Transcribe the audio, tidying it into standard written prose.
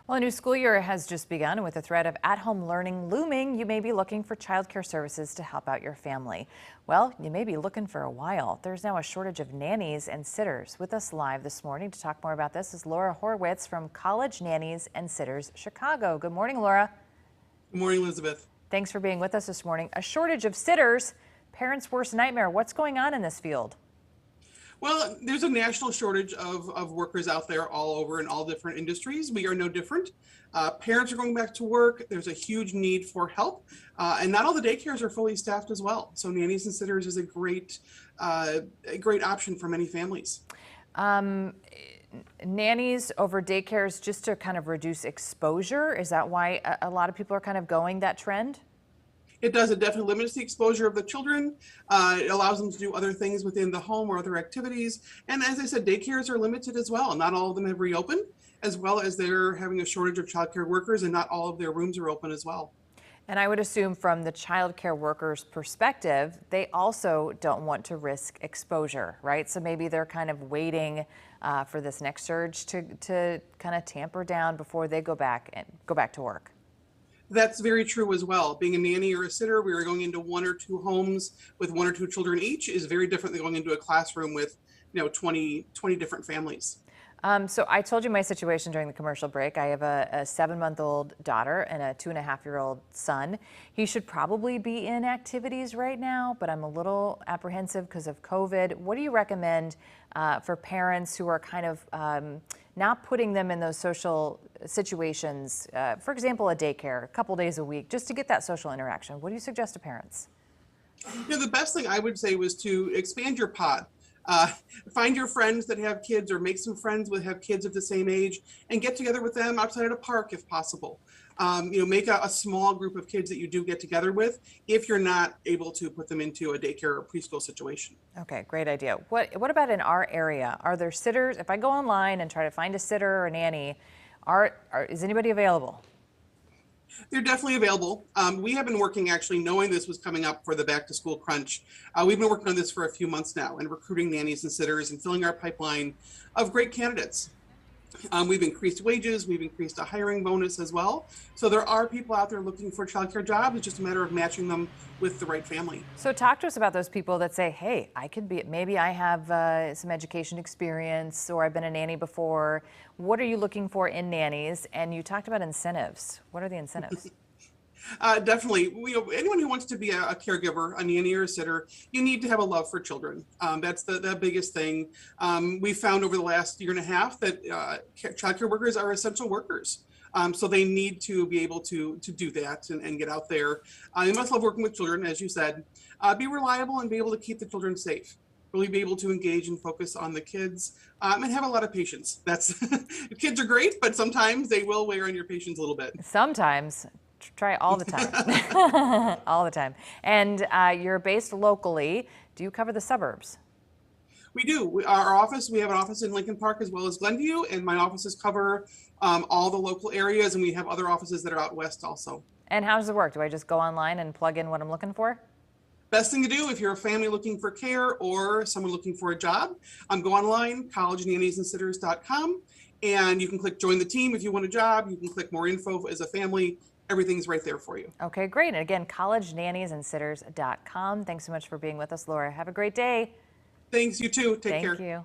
Well, a new school year has just begun. With the threat of at-home learning looming, you may be looking for childcare services to help out your family. Well, you may be looking for a while. There's now a shortage of nannies and sitters. With us live this morning to talk more about this is Laura Horwitz from College Nannies and Sitters Chicago. Good morning, Laura. Good morning, Elizabeth. Thanks for being with us this morning. A shortage of sitters, parents' worst nightmare. What's going on in this field? Well, there's a national shortage of workers out there all over in all different industries. We are no different. Parents are going back to work. There's a huge need for help. And not all the daycares are fully staffed as well. So nannies and sitters is a great option for many families. Nannies over daycares just to kind of reduce exposure. Is that why a lot of people are kind of going that trend? It does. It definitely limits the exposure of the children. It allows them to do other things within the home or other activities. And as I said, daycares are limited as well. Not all of them have reopened, as well as they're having a shortage of childcare workers, and not all of their rooms are open as well. And I would assume from the childcare workers' perspective, they also don't want to risk exposure, right? So maybe they're kind of waiting for this next surge to kind of tamper down before they go back to work. That's very true as well. Being a nanny or a sitter, we are going into one or two homes with one or two children each is very different than going into a classroom with 20 different families. So I told you my situation during the commercial break. I have a 7-month-old daughter and a 2.5-year-old son. He should probably be in activities right now, but I'm a little apprehensive because of COVID. What do you recommend for parents who are kind of not putting them in those social situations? For example, a daycare, a couple days a week, just to get that social interaction. What do you suggest to parents? The best thing I would say was to expand your pod. Find your friends that have kids, or make some friends that have kids of the same age, and get together with them outside at a park if possible. Make a small group of kids that you do get together with if you're not able to put them into a daycare or preschool situation. Okay, great idea. What about in our area? Are there sitters? If I go online and try to find a sitter or a nanny, is anybody available? They're definitely available. We have been working, actually knowing this was coming up for the back to school crunch. We've been working on this for a few months now and recruiting nannies and sitters and filling our pipeline of great candidates. We've increased wages, we've increased a hiring bonus as well. So there are people out there looking for childcare jobs. It's just a matter of matching them with the right family. So talk to us about those people that say, hey, maybe I have some education experience, or I've been a nanny before. What are you looking for in nannies? And you talked about incentives. What are the incentives? Definitely. Anyone who wants to be a caregiver, a nanny or a sitter, you need to have a love for children. That's the biggest thing. We found over the last year and a half that childcare workers are essential workers. So they need to be able to do that and get out there. You must love working with children, as you said. Be reliable and be able to keep the children safe. Really be able to engage and focus on the kids, and have a lot of patience. Kids are great, but sometimes they will wear on your patience a little bit. Sometimes. Try all the time. All the time. And you're based locally. Do you cover the suburbs? We do. We have an office in Lincoln Park as well as Glenview, and my offices cover all the local areas, and we have other offices that are out west also. And how does it work? Do I just go online and plug in what I'm looking for? Best thing to do if you're a family looking for care or someone looking for a job, go online, collegenanniesansitters.com, and you can click join the team if you want a job. You can click more info as a family. Everything's right there for you. Okay, great. And again, collegenanniesansitters.com. Thanks so much for being with us, Laura. Have a great day. Thanks, you too. Take care. Thank you.